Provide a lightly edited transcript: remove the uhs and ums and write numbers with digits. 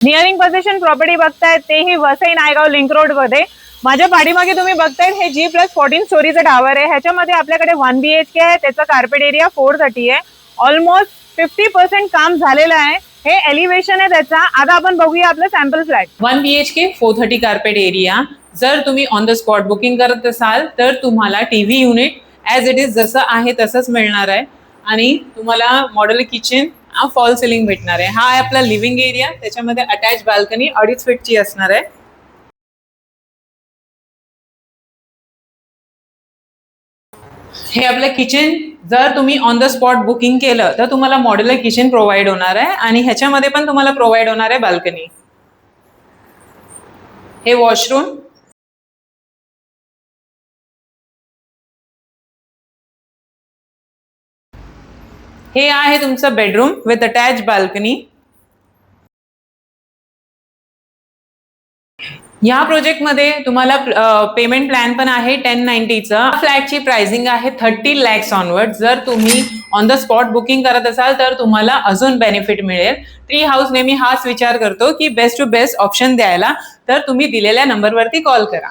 Nearing position property बघतायत तेही Vasai Naigaon link road मध्ये. माझ्या पाठीमागे तुम्ही बघतायत हे G+14 स्टोरीचं टावर आहे. ह्याच्यामध्ये आपल्याकडे 1 BHK आहे. त्याचा कार्पेट एरिया 430 आहे. ऑलमोस्ट 50% काम झालेलं आहे. हे एलिव्हेशन आहे त्याचा. आता आपण बघूया आपलं sample flat. 1 BHK 430 carpet area. जर तुम्ही ऑन द स्पॉट बुकिंग करत असाल तर तुम्हाला TV unit as it is जसं आहे तसंच मिळणार आहे आणि तुम्हाला मॉड्युलर किचन फॉल सिलिंग भेटणार आहे. हा आहे आपला लिव्हिंग एरिया. त्याच्यामध्ये अटॅच बाल्कनी 2.5 फीटची असणार आहे. हे आपलं किचन. जर तुम्ही ऑन द स्पॉट बुकिंग केलं तर तुम्हाला मॉड्युलर किचन प्रोव्हाइड होणार आहे आणि ह्याच्यामध्ये पण तुम्हाला प्रोव्हाइड होणार आहे बाल्कनी. हे वॉशरूम. हे आहे तुमचं बेडरूम विथ अटॅच बाल्कनी. या प्रोजेक्टमध्ये तुम्हाला पेमेंट प्लॅन पण आहे 1090चं. फ्लॅटची प्राइसिंग आहे 30 lakhs ऑनवर्ड. जर तुम्ही ऑन द स्पॉट बुकिंग करत असाल तर तुम्हाला अजून बेनिफिट मिळेल. ट्री हाऊस नेहमी हाच विचार करतो की बेस्ट टू बेस्ट ऑप्शन द्यायला. तर तुम्ही दिलेल्या नंबरवरती कॉल करा.